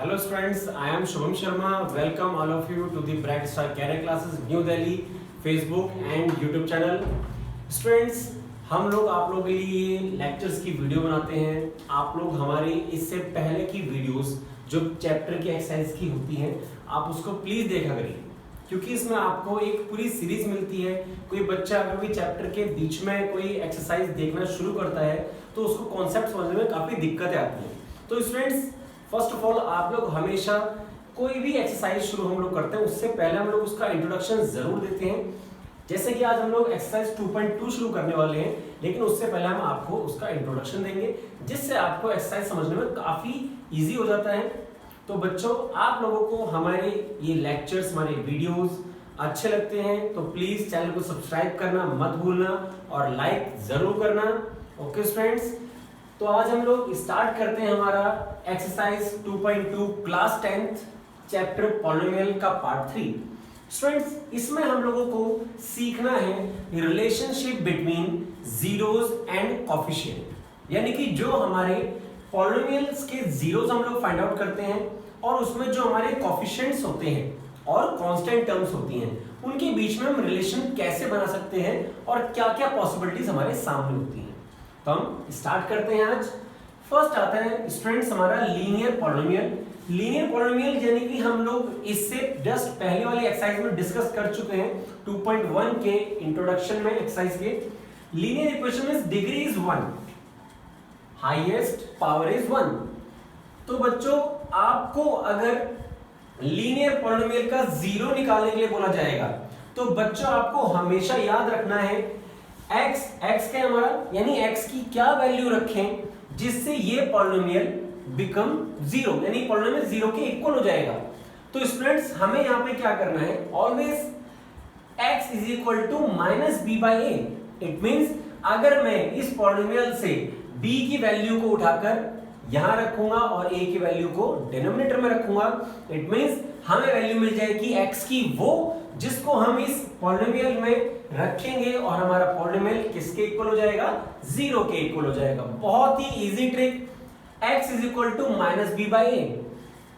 Hello students, I am Shubham Sharma. Welcome all of you to the Bright Star Career Classes New Delhi Facebook and YouTube channel. Students, हम लोग आप लोगों के लिए lectures की video बनाते हैं. आप लोग हमारी इससे पहले की वीडियोस जो चैप्टर की एक्सरसाइज की होती हैं आप उसको प्लीज देखा करिए, क्योंकि इसमें आपको एक पूरी सीरीज मिलती है. कोई बच्चा अगर कोई चैप्टर के बीच में कोई एक्सरसाइज देखना शुरू करता है तो उसको कॉन्सेप्ट समझने में काफी दिक्कतें आती हैं. तो स्टूडेंट्स, फर्स्ट ऑफ ऑल आप लोग हमेशा कोई भी एक्सरसाइज शुरू हम लोग करते हैं उससे पहले हम लोग उसका इंट्रोडक्शन जरूर देते हैं. जैसे कि आज हम लोग एक्सरसाइज 2.2 शुरू करने वाले हैं, लेकिन उससे पहले हम आपको उसका इंट्रोडक्शन देंगे जिससे आपको एक्सरसाइज समझने में काफी इजी हो जाता है. तो बच्चों, आप लोगों को हमारे ये लेक्चर्स, हमारे वीडियोस अच्छे लगते हैं तो प्लीज चैनल को सब्सक्राइब करना मत भूलना और लाइक जरूर करना. ओके स्टूडेंट्स, तो आज हम लोग स्टार्ट करते हैं हमारा exercise 2.2 class 10th chapter polynomial का पार्ट 3. स्टूडेंट्स, इसमें हम लोगों को सीखना है relationship between zeros and coefficient, यानी कि जो हमारे पॉलिनोमियल्स के जीरोस हम लोग फाइंड आउट करते हैं और उसमें जो हमारे कोफिशिएंट्स होते हैं और कांस्टेंट टर्म्स होती हैं उनके बीच में हम रिलेशन कैसे बना सकते हैं और क्या क्या पॉसिबिलिटीज हमारे सामने होती हैं. तो हम स्टार्ट करते हैं. आज फर्स्ट आता है स्टूडेंट्स हमारा लीनियर पॉलिनोमियल. लीनियर पॉलिनोमियल यानी कि हम लोग इससे जस्ट पहले वाली एक्सरसाइज में डिस्कस कर चुके हैं 2.1 के इंट्रोडक्शन में एक्सरसाइज के. लीनियर इक्वेशन में degree is 1, highest power is 1. तो बच्चों, आपको अगर लीनियर पॉलिनोमियल का जीरो निकालने के लिए बोला जाएगा तो बच्चों आपको हमेशा याद रखना है x क्या हमारा, यानी x की क्या वैल्यू रखें जिससे ये पॉलिनोमियल बिकम जीरो, यानी पॉलिनोमियल जीरो के इक्वल हो जाएगा. तो स्टूडेंट्स, हमें यहाँ पे क्या करना है, always x is equal to minus B by A. It means अगर मैं इस पॉलिनोमियल से b की वैल्यू को उठाकर यहां रखूंगा और a की वैल्यू को डिनोमिनेटर में रखूंगा, इट मींस हमें वैल्यू मिल जाएगी x की वो जिसको हम इस पॉलिनोमियल में रखेंगे और हमारा पॉलिनोमियल किसके इक्वल हो जाएगा, जीरो के इक्वल हो जाएगा. बहुत ही easy trick, x is equal to minus B by A.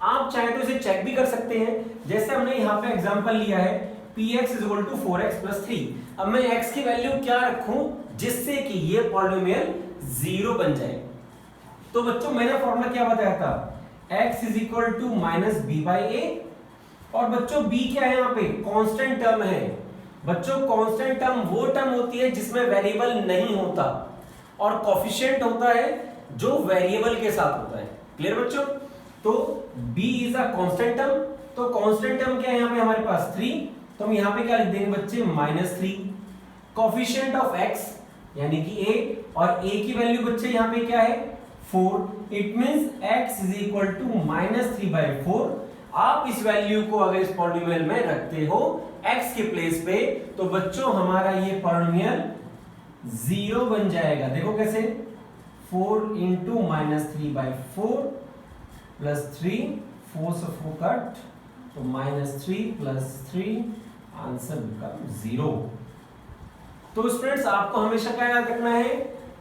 आप चाहे तो इसे चेक भी कर सकते हैं, जैसे हमने यहाँ पे एग्जांपल लिया है px is equal to 4x plus 3. अब मैं x की वैल्यू क्या रखूं जिससे कि ये पॉलिनोमियल जीरो बन जाए. तो बच्चों, मैंने फॉर्मूला क्या बताया था, x is equal to minus B by A. और बच्चों b क्या है, यहाँ पे कांस्टेंट टर्म है. बच्चों, कांस्टेंट टर्म वो टर्म होती है जिसमें वेरिएबल नहीं होता और कोफिशिएंट होता है जो वेरिएबल के साथ होता है. क्लियर बच्चों? तो b is a constant term. तो कांस्टेंट टर्म क्या है यहाँ पे हमारे पास 3, तो हम यहाँ पे क्या लिख देंगे बच्चे, -3. कोफिशिएंट ऑफ x यानी कि a, और a की वैल्यू बच्चे यहाँ पे क्या है, 4. It means x is equal to -3/4. आप इस वैल्यू को अगर इस पॉलिनोमियल में रखते हो x के प्लेस पे तो बच्चों हमारा ये पॉलिनोमियल जीरो बन जाएगा. देखो कैसे, 4 इंटू -3/4 प्लस 3, 4 से 4 कट, तो -3 प्लस 3, आंसर बिकम 0. तो स्टूडेंट्स, आपको हमेशा क्या याद रखना है,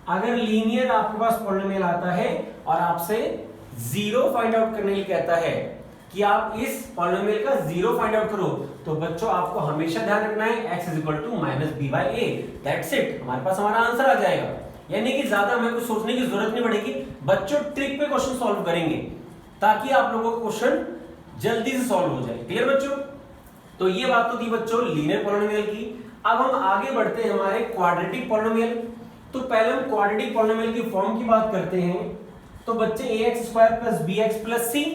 अगर लीनियर आपके पास पॉलिनोमियल आता है और आपसे जीरो फाइंड आउट करने के लिए कहता है कि आप इस पॉलिनोमियल का जीरो फाइंड आउट करो, तो बच्चों आपको हमेशा ध्यान रखना है x is equal to minus B by A. That's it, हमारे पास हमारा आंसर आ जाएगा. यानी कि ज्यादा हमें कुछ सोचने की जरूरत नहीं पड़ेगी. बच्चों, ट्रिक पे क्वेश्चन सॉल्व करेंगे ताकि आप लोगों का क्वेश्चन जल्दी से सॉल्व हो जाए. क्लियर बच्चों? तो ये बात तो थी बच्चों लीनियर पॉलिनोमियल की. अब हम आगे बढ़ते हैं हमारे क्वाड्रेटिक पॉलिनोमियल. तो पहले हम क्वाड्रेटिक पॉलिनोमियल की फॉर्म की बात करते हैं. तो बच्चे ax square plus bx plus c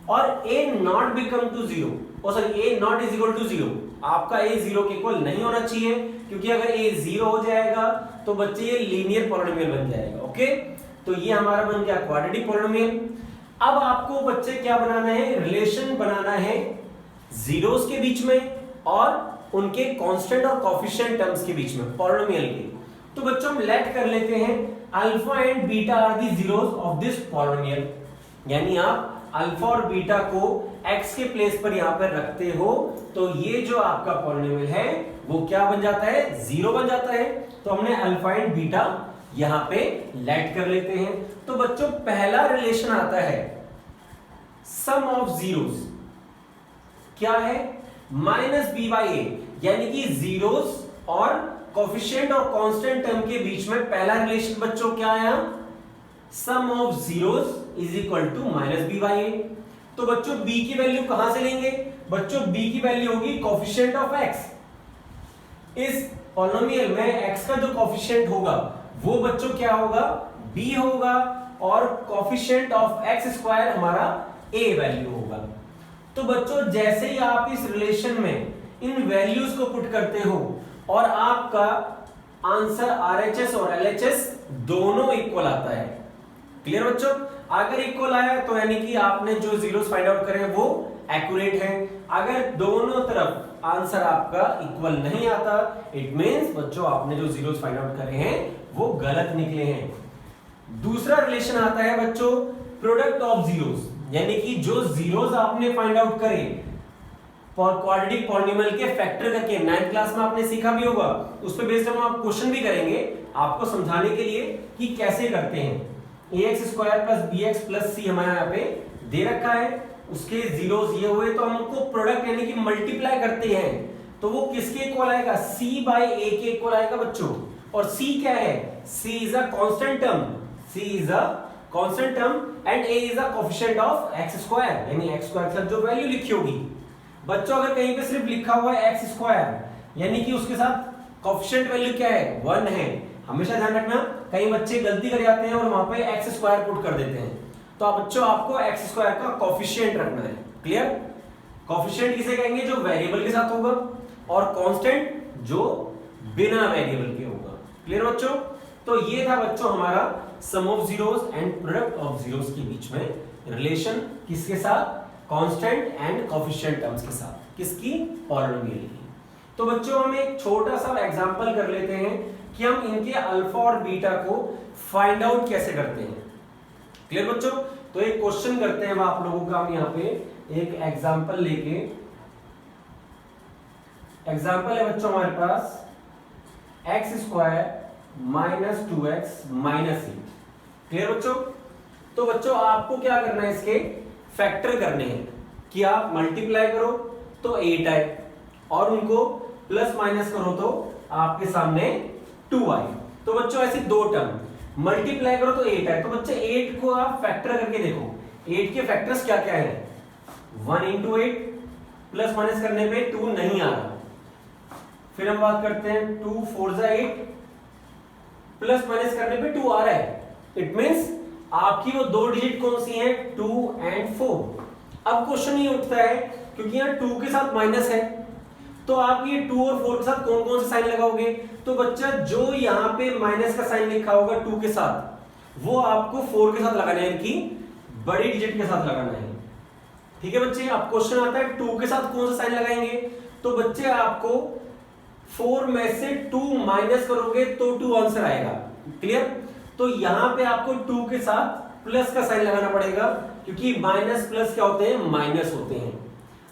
और a not become to zero, और sorry a not is equal to zero. आपका a जीरो के इक्वल नहीं होना चाहिए, क्योंकि अगर a जीरो हो जाएगा तो बच्चे ये लीनियर पॉलिनोमियल बन जाएगा. ओके, तो ये हमारा बन गया क्वाड्रेटिक पॉलिनोमियल. अब आपको बच्चे क्या बनाना है, रिलेशन बनाना है जीरोस के बीच में और उनके कांस्टेंट और कोफिशिएंट टर्म्स के बीच में पॉलिनोमियल के. तो बच्चों, हम लेट कर लेते हैं alpha and beta are the zeros of this polynomial. यानी आप अल्फा और बीटा को x के प्लेस पर यहां पर रखते हो तो ये जो आपका पॉलिनोमियल है वो क्या बन जाता है, जीरो बन जाता है. तो हमने अल्फा एंड बीटा यहां पे लेट कर लेते हैं. तो बच्चों, पहला रिलेशन आता है सम ऑफ जीरोस क्या है, माइनस बी बाई ए, यानी कि जीरोस और कोफिशिएंट और कांस्टेंट टर्म के बीच में पहला रिलेशन बच्चों क्या आया, sum of zeros is equal to minus B by A. तो बच्चों b की वैल्यू कहां से लेंगे, बच्चों b की वैल्यू होगी कोफिशिएंट ऑफ x। इस पॉलिनोमियल में x का जो कोफिशिएंट होगा वो बच्चों क्या होगा, b होगा, और कोफिशिएंट ऑफ x स्क्वायर हमारा a वैल्यू होगा। तो बच्चों जैसे ही आप इस रिलेशन में इन वैल्यूज को पुट करते हो और आपका आंसर RHS और LHS दोनों इक्वल आता है। क्लियर बच्चों, अगर इक्वल आया तो यानी कि आपने जो जीरोस फाइंड आउट करे वो एक्यूरेट है। अगर दोनों तरफ आंसर आपका इक्वल नहीं आता, इट मींस बच्चों आपने जो जीरोस फाइंड आउट करे हैं वो गलत निकले हैं। दूसरा रिलेशन आता है बच्चों प्रोडक्ट ऑफ जीरोस, यानी कि जो जीरोस आपने फाइंड आउट करे क्वाड्रेटिक पॉलिनोमियल के फैक्टर करके 9th क्लास में आपने सीखा भी होगा, उस पे बेस्ड हम आप क्वेश्चन भी करेंगे आपको समझाने के लिए कि कैसे करते हैं। ax square plus bx plus c हमारे यहाँ पे दे रखा है, उसके जीरोस ये हुए तो हम उनको प्रोडक्ट यानी कि मल्टीप्लाई करते हैं तो वो किसके इक्वल आएगा, c बाई a के इक्वल आएगा बच्चों। और c क्या है, c is a constant term, c is a constant term and a is a coefficient of x square, यानी x स्क्वायर के साथ जो वैल्यू लिखी होगी। बच्चों अगर कहीं पे सिर्फ लिखा हुआ है x स्क्वायर यानी कि उसके साथ कोएफिशिएंट वैल्यू क्या है, 1 है, हमेशा ध्यान रखना कई बच्चे गलती कर जाते हैं और वहां पे x स्क्वायर पुट कर देते हैं। तो आप बच्चों आपको x स्क्वायर का कोएफिशिएंट रखना है। क्लियर, कोएफिशिएंट किसे कहेंगे, जो वेरिएबल के साथ होगा, और कांस्टेंट जो बिना वेरिएबल के होगा। क्लियर बच्चों, तो ये था बच्चों हमारा sum of zeros and product of zeros के बीच में रिलेशन, किसके साथ, कांस्टेंट एंड कोएफिशिएंट टर्म्स के साथ, किसकी, पॉलिनोमियल की। तो बच्चों हम एक छोटा सा एग्जांपल कर लेते हैं कि हम इनके अल्फा और बीटा को फाइंड आउट कैसे करते हैं। क्लियर बच्चों, तो एक क्वेश्चन करते हैं आप लोगों का, हम यहाँ पे एक एग्जांपल लेके, एग्जांपल है बच्चों हमारे पास x square minus 2x minus 8। Clear बच्चों, तो बच्चों आपको क्या करना है, इसके फैक्टर करने हैं कि आप मल्टीप्लाई करो तो 8 आए और उनको प्लस माइनस करो तो आपके सामने 2 आए। तो बच्चों ऐसे दो टर्म मल्टीप्लाई करो तो 8 आए। तो बच्चे 8 को आप फैक्टर करके देखो, 8 के फैक्टर्स क्या क्या है, 1 इंटू 8 प्लस माइनस करने पे 2 नहीं आ रहा। फिर हम बात करते हैं 2 4 8 प्लस माइनस करने पे 2 आ रहा है। इट मींस आपकी वो दो डिजिट कौन सी है, 2 एंड 4। अब क्वेश्चन ये उठता है क्योंकि यहाँ 2 के साथ माइनस है तो आप ये 2 और 4 के साथ कौन कौन से साइन लगाओगे। तो बच्चा जो यहाँ पे माइनस का साइन लिखा होगा 2 के साथ वो आपको 4 के साथ लगाना है, कि बड़ी डिजिट के साथ लगाना है। ठीक है बच्चे, अब क्वेश्चन आता है 2 के साथ कौन सा साइन लगाएंगे। तो बच्चे आपको 4 में से 2 माइनस करोगे तो 2 आंसर आएगा। क्लियर, तो यहां पे आपको 2 के साथ प्लस का साइन लगाना पड़ेगा क्योंकि माइनस प्लस क्या होते हैं, माइनस होते हैं।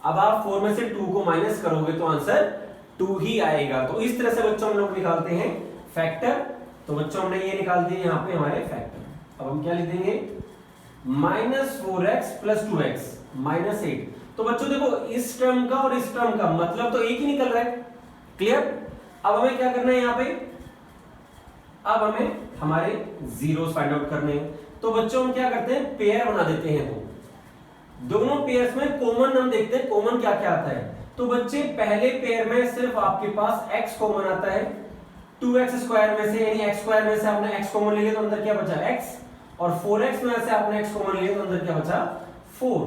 अब आप 4 में से 2 को माइनस करोगे तो आंसर 2 ही आएगा। तो इस तरह से बच्चों हम लोग निकालते हैं फैक्टर। तो बच्चों हमने ये निकाल दिए यहाँ पे हमारे फैक्टर। अब हम क्या लिख देंगे, minus 4x plus 2x minus 8। तो बच्चों देखो इस टर्म का और इस टर्म का मतलब तो एक ही निकल रहा है। क्लियर, अब हमें क्या करना है यहाँ पे, अब हमें हमारे जीरोस फाइंड आउट करने हैं। तो बच्चों हम क्या करते हैं, पेयर बना देते हैं। तो दोनों पेयर्स में कॉमन हम देखते हैं कॉमन क्या क्या आता है। तो बच्चे पहले पेयर में सिर्फ आपके पास x कॉमन आता है, 2x स्क्वायर में से यानी x स्क्वायर में से आपने x कॉमन ले लिया तो अंदर क्या बचा x, और 4x में से आपने x कॉमन ले लिया तो अंदर क्या बचा 4।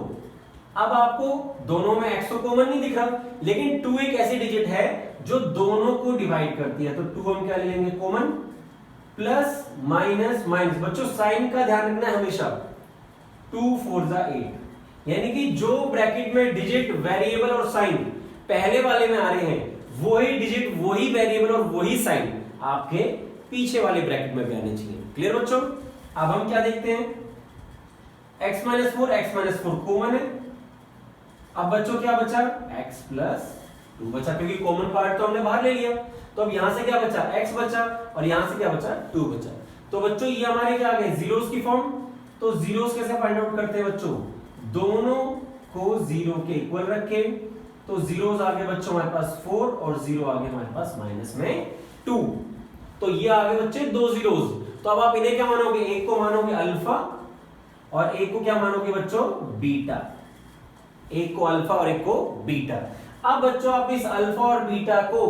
अब आपको दोनों में x तो कॉमन नहीं दिख रहा, लेकिन 2 एक ऐसी डिजिट है जो दोनों को डिवाइड करती है। तो 2 हम क्या ले लेंगे कॉमन, प्लस माइनस माइनस। बच्चों साइन का ध्यान रखना है हमेशा, 2 4 8, यानी कि जो ब्रैकेट में डिजिट वेरिएबल और साइन पहले वाले में आ रहे हैं वही डिजिट वही वेरिएबल और वही साइन आपके पीछे वाले ब्रैकेट में भी आने चाहिए। क्लियर बच्चों, अब हम क्या देखते हैं, x माइनस 4 कॉमन है। अब बच्चों क्या बचा, x प्लस 2 बचा, क्योंकि कॉमन पार्ट तो हमने बाहर ले लिया। तो अब यहां से क्या बचा, x बचा, और यहां से क्या बचा 2 बचा। तो बच्चों ये हमारे क्या आ गए, जीरोस की फॉर्म। तो जीरोस कैसे फाइंड आउट करते हैं बच्चों, दोनों को 0 के इक्वल रखें, तो जीरोस आगे बच्चों हमारे पास 4 और 0 आगे हमारे पास माइनस में 2, तो ये आगे बच्चे दो जीरोस। तो अब आप इन्हें क्या मानोगे, एक को मानोगे अल्फा और एक को क्या मानोगे बच्चों, बीटा। एक को अल्फा और एक को बीटा। अब बच्चों आप इस अल्फा और बीटा को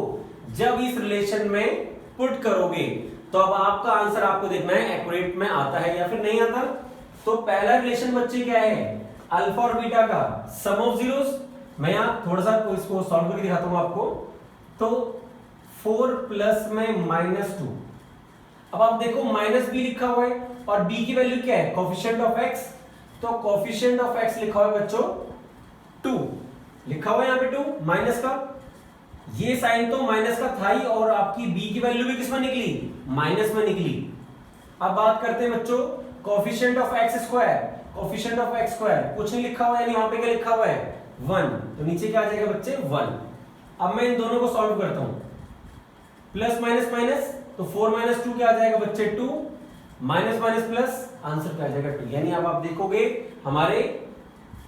जब इस रिलेशन में पुट करोगे तो अब आपका आंसर आपको देखना है एक्यूरेट में आता है या फिर नहीं आता। तो पहला रिलेशन बच्चे क्या है, अल्फा और बीटा का सम ऑफ जीरोस। मैं यहाँ थोड़ा सा इसको सॉल्व करके दिखाता हूं आपको। तो 4 प्लस में -2, अब आप देखो माइनस बी लिखा हुआ है और बी की वैल्यू क्या है, कोफिशिएंट ऑफ एक्स। तो कोफिशिएंट ऑफ एक्स लिखा हुआ है बच्चों 2, लिखा हुआ है यहाँ पे 2 माइनस का, ये साइन तो माइनस का था ही और आपकी बी की वैल्यू भी किसमें निकली, माइनस में निकली। अब बात करते हैं बच्चों coefficient of x square. Coefficient of x square कुछ नहीं लिखा हुआ है, वहां पे क्या लिखा हुआ है 1, तो नीचे क्या आ जाएगा बच्चे 1। अब मैं इन दोनों को सॉल्व करता हूं, प्लस माइनस माइनस, तो 4 - 2 क्या आ जाएगा बच्चे 2, माइनस माइनस प्लस, आंसर क्या आ जाएगा 2। यानी अब आप देखोगे हमारे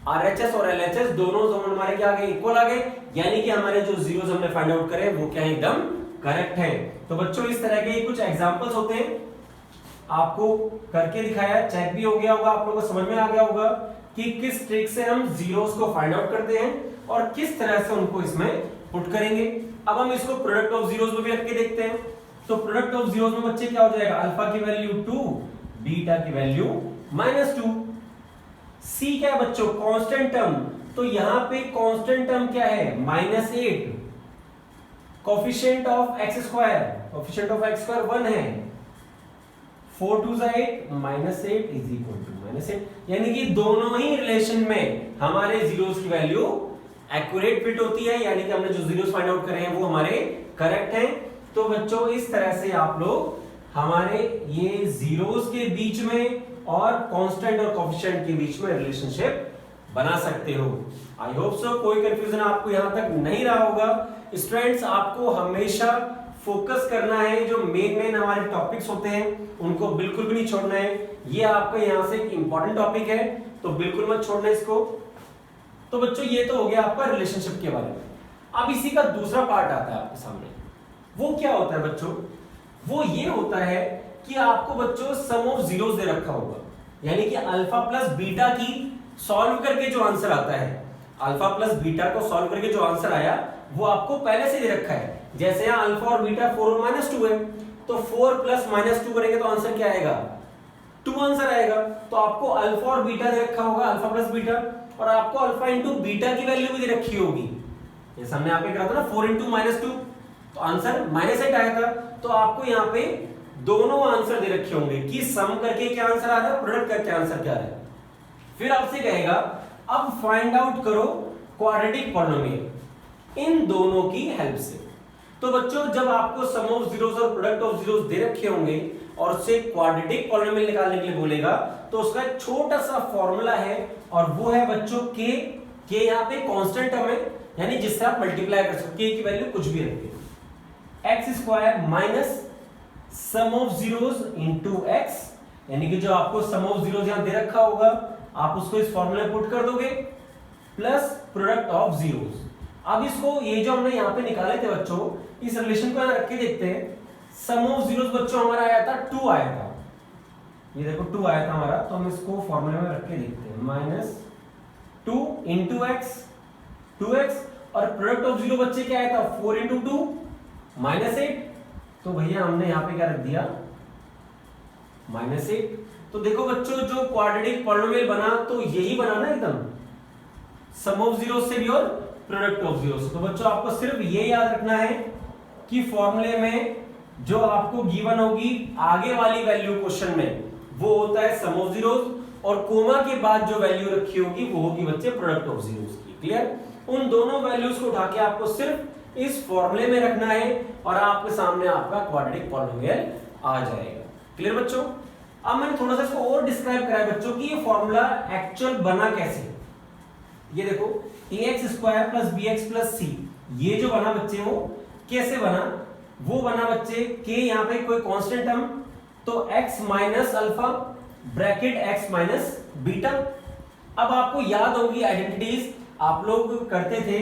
RHS और LHS दोनों जोन हमारे क्या आ गए, इक्वल आ गए, यानी कि हमारे जो जीरोस हमने फाइंड आउट करे वो क्या है, एकदम करेक्ट है। तो बच्चों इस तरह के कुछ एग्जांपल्स होते हैं, आपको करके दिखाया, चेक भी हो गया होगा, आप लोगों को समझ में आ गया होगा कि किस ट्रिक से हम जीरोस को फाइंड आउट करते हैं और किस तरह से उनको इसमें पुट करेंगे। अब हम इसको प्रोडक्ट ऑफ जीरोस में भी रख के देखते हैं। तो प्रोडक्ट ऑफ जीरोस में बच्चे क्या हो जाएगा, अल्फा की वैल्यू 2, बीटा की वैल्यू -2। सी क्या है बच्चों, कांस्टेंट टर्म, तो यहां पे कांस्टेंट टर्म क्या है -8। Coefficient of x square, coefficient of x square 1 है, 4 2 8 -8 इज इक्वल टू -8। यानी कि दोनों ही रिलेशन में हमारे जीरोस की वैल्यू एक्यूरेट फिट होती है, यानी कि हमने जो जीरोस फाइंड आउट करे हैं वो हमारे करेक्ट हैं। तो बच्चों इस तरह से आप लोग हमारे ये जीरोस के बीच में और कांस्टेंट और कोफिशिएंट के बीच में रिलेशनशिप बना सकते हो। आई होप सो कोई कंफ्यूजन आपको यहां तक नहीं रहा होगा। स्टूडेंट्स आपको हमेशा फोकस करना है, जो मेन हमारे टॉपिक्स होते हैं उनको बिल्कुल भी नहीं छोड़ना है। ये आपका यहां से एक इंपॉर्टेंट टॉपिक है, तो बिल्कुल मत छोड़ना इसको। तो बच्चों ये तो हो गया आपका रिलेशनशिप के बारे में। अब इसी का दूसरा पार्ट आता है आपके सामने, वो क्या होता है बच्चों, वो ये होता है कि आपको बच्चों सम ऑफ जीरोस दे रखा होगा, यानी कि अल्फा प्लस बीटा की सॉल्व करके जो आंसर आता है, अल्फा प्लस बीटा को सॉल्व करके जो आंसर आया वो आपको पहले से दे रखा है। जैसे यहाँ अल्फा और बीटा 4 और -2 है, तो 4 प्लस -2 करेंगे तो आंसर क्या आएगा, 2 आंसर आएगा। तो आपको अल्फा और बीटा दे रखा होगा, अल्फा प्लस बीटा, और आपको अल्फा इंटू बीटा की वैल्यू भी दे रखी होगी। जैसे हमने यहाँ पे करा था ना 4 इंटू -2, तो आंसर -8 आया था। तो आपको यहाँ पे दोनों आंसर दे रखे होंगे कि सम करके क्या आंसर आ रहा है, प्रोडक्ट करके आंसर क्या आ रहा है। फिर आपसे कहेगा अब फाइंड आउट करो क्वाड्रेटिक पॉलिनोमियल इन दोनों की हेल्प से। तो बच्चों जब आपको सम ऑफ जीरोस और प्रोडक्ट ऑफ जीरोस दे रखे होंगे और उससे क्वाड्रेटिक पॉलिनोमियल निकालने के लिए बोलेगा, तो उसका एक छोटा सा फॉर्मूला है और वो है बच्चों के यहाँ पे कांस्टेंट टर्म है, यानी जिससे आप मल्टीप्लाई कर सकते हैं, की वैल्यू कुछ भी रखते हैं, x square minus sum of zeros into x, यानी कि जो आपको सम ऑफ जीरोस यहां दे रखा होगा आप उसको इस फॉर्मूले में पुट कर दोगे, प्लस प्रोडक्ट ऑफ जीरोस। अब इसको ये जो हमने यहां पे निकाले थे बच्चों, इस रिलेशन को यहां रख के देखते हैं। सम ऑफ जीरोस बच्चों हमारा आया था 2 आया था, ये देखो 2 आया था हमारा, तो हम इसको फॉर्मूले में रख के देखते हैं, -2 इंटू एक्स 2x, और प्रोडक्ट ऑफ जीरो बच्चे क्या आया था 4 इंटू 2 -8, तो भैया हमने यहां पे क्या रख दिया -8। तो देखो बच्चों जो क्वाड्रेटिक पॉलिनोमियल बना तो यही बना ना एकदम, सम ऑफ जीरोस से भी और प्रोडक्ट ऑफ जीरोस। तो बच्चों आपको सिर्फ ये याद रखना है कि फॉर्मूले में जो आपको गिवन होगी आगे वाली वैल्यू क्वेश्चन में वो होता है सम ऑफ जीरोस, और कोमा के बाद जो वैल्यू रखी होगी वो होगी बच्चे प्रोडक्ट ऑफ जीरोस की। क्लियर? उन दोनों वैल्यूज को उठा के आपको सिर्फ इस फॉर्मूले में रखना है और आपके सामने आपका क्वाड्रेटिक पॉलिनोमियल आ जाएगा। क्लियर बच्चों? अब मैंने थोड़ा सा इसको और डिस्क्राइब करा है बच्चों कि ये फॉर्मूला एक्चुअल बना कैसे। ये देखो ax square plus bx plus c, ये जो बना बच्चे वो कैसे बना, वो बना बच्चे के यहाँ पे कोई कांस्टेंट टर्म, तो x minus alpha bracket x minus beta. अब आपको याद होगी आइडेंटिटीज आप लोग करते थे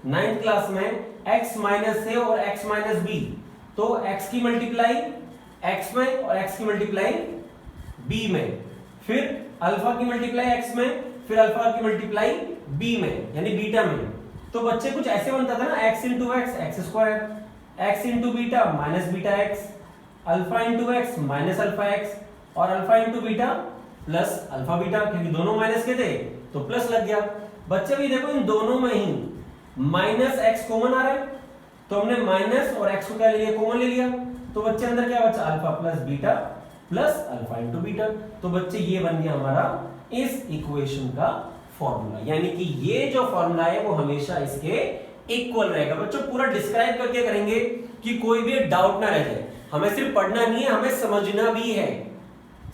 9th क्लास में, x माइनस ए और x माइनस बी, तो x की मल्टीप्लाई x में और x की मल्टीप्लाई b में, फिर अल्फा की मल्टीप्लाई x में, फिर अल्फा की मल्टीप्लाई b में यानी बीटा में। तो बच्चे कुछ ऐसे बनता था ना, x into x x square, x into beta minus beta x, alpha into x minus alpha x, और alpha into beta plus alpha beta, क्योंकि दोनों माइनस के थे तो प्लस लग गया। बच्चे भी देखो इन दोनों में ही माइनस एक्स कॉमन आ रहा है, तो हमने माइनस और एक्स को क्या ले लिया, कॉमन ले लिया, तो बच्चे अंदर क्या बचा, alpha plus beta plus alpha into beta. तो बच्चे ये बन गया हमारा इस इक्वेशन का फॉर्मूला, यानी कि ये जो फॉर्मूला है वो हमेशा इसके इक्वल रहेगा। बच्चों पूरा डिस्क्राइब करके करेंगे कि कोई भी डाउट ना रह जाए। हमें सिर्फ पढ़ना नहीं है, हमें समझना भी है,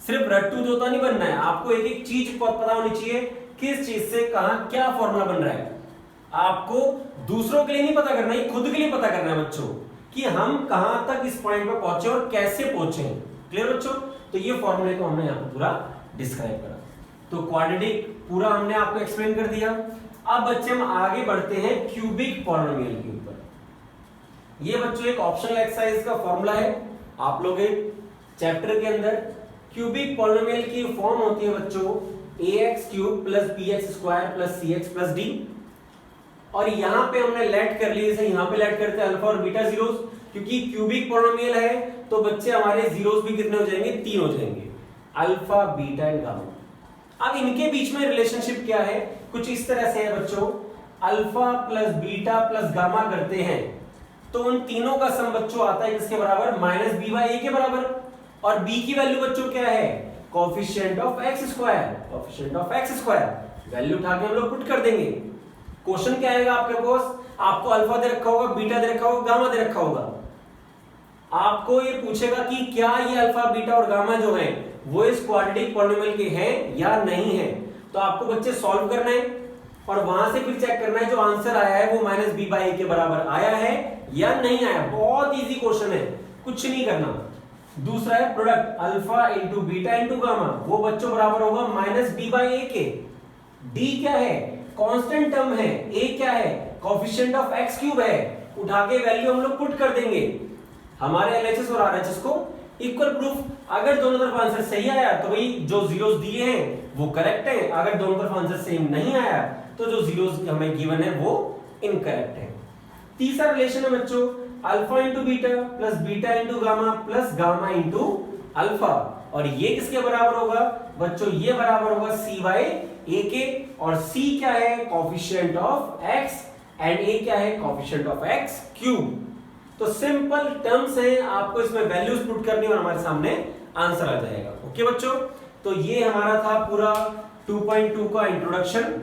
सिर्फ रट्टू तोता नहीं बनना है। आपको एक एक चीज पता होनी चाहिए, किस चीज से कहां क्या फॉर्मूला बन रहा है। आपको दूसरों के लिए नहीं पता करना है, खुद के लिए पता करना है बच्चों, कि हम कहां तक इस पॉइंट पर पहुंचे और कैसे पहुंचे। क्लियर बच्चों? तो ये फॉर्मूले को हमने यहाँ पर पूरा डिस्क्राइब करा। तो क्वाड्रेटिक पूरा हमने आपको एक्सप्लेन कर दिया। अब बच्चे हम आगे बढ़ते हैं क्यूबिक पॉलिनोमियल के ऊपर। ये बच्चों एक ऑप्शनल एक्सरसाइज का फॉर्मूला है, आप लोग एक चैप्टर के अंदर क्यूबिक पॉलिनोमियल की फॉर्म होती है बच्चों ax cube plus bx square plus cx plus d, और यहां पे हमने लेट कर लिए, जैसे यहां पे लेट करते हैं अल्फा और बीटा जीरोस, क्योंकि क्यूबिक पॉलिनोमियल है तो बच्चे हमारे जीरोस भी कितने हो जाएंगे, 3 हो जाएंगे, अल्फा बीटा एंड गामा। अब इनके बीच में रिलेशनशिप क्या है, कुछ इस तरह से है बच्चों, alpha plus beta plus gamma करते हैं तो उन तीनों का सम बच्चों आता है किसके बराबर, माइनस बी बाई ए के बराबर। और b की वैल्यू बच्चों क्या है, coefficient of x square, coefficient of x square value उठा के हम लोग पुट कर देंगे। क्वेश्चन क्या आएगा आपके पास, आपको अल्फा दे रखा होगा, बीटा दे रखा होगा, गामा दे रखा होगा। आपको ये पूछेगा कि क्या ये अल्फा बीटा और गामा जो है वो इस क्वाड्रेटिक पॉलिनोमियल के हैं या नहीं है। तो आपको बच्चे सॉल्व करना है और वहां से फिर चेक करना है जो आंसर आया है वो माइनस बी बाई ए के बराबर आया है या नहीं आया। बहुत इजी क्वेश्चन है, कुछ नहीं करना। दूसरा है product alpha into beta into gamma, वो बच्चों बराबर होगा माइनस बी बाई ए के। डी क्या है, कांस्टेंट टर्म है, ए क्या है, कोएफिशिएंट ऑफ एक्स क्यूब है, उठा के वैल्यू हम लोग पुट कर देंगे। हमारे एलएचएस और आरएचएस को इक्वल प्रूफ, अगर दोनों तरफ आंसर सही आया तो भाई जो जीरोस दिए हैं वो करेक्ट है, अगर दोनों तरफ आंसर सेम नहीं आया तो जो जीरोस हमें गिवन है वो इनकरेक्ट है। तीसरा रिलेशन है बच्चों alpha into beta plus beta into gamma plus gamma into alpha, और ये किसके बराबर होगा बच्चों, ये बराबर होगा सी बाई ए के, और सी क्या है, कोएफिशिएंट ऑफ एक्स, एंड ए क्या है, कोएफिशिएंट ऑफ एक्स क्यूब। तो सिंपल टर्म्स हैं, आपको इसमें वैल्यूज पुट करनी और हमारे सामने आंसर आ जाएगा। ओके बच्चों, तो ये हमारा था पूरा 2.2 का इंट्रोडक्शन।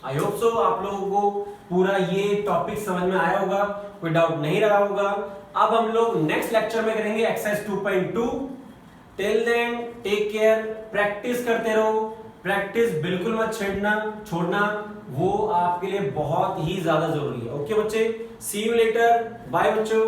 आई होप सो आप लोगों को पूरा ये टॉपिक समझ में आया होगा, कोई डाउट नहीं रहा होगा। अब हम लोग नेक्स्ट लेक्चर में करेंगे exercise 2.2। Till then take care, practice करते रहो, प्रैक्टिस बिल्कुल मत छोड़ना, वो आपके लिए बहुत ही ज्यादा जरूरी है। ओके बच्चे, सी यू लेटर, बाय बच्चों।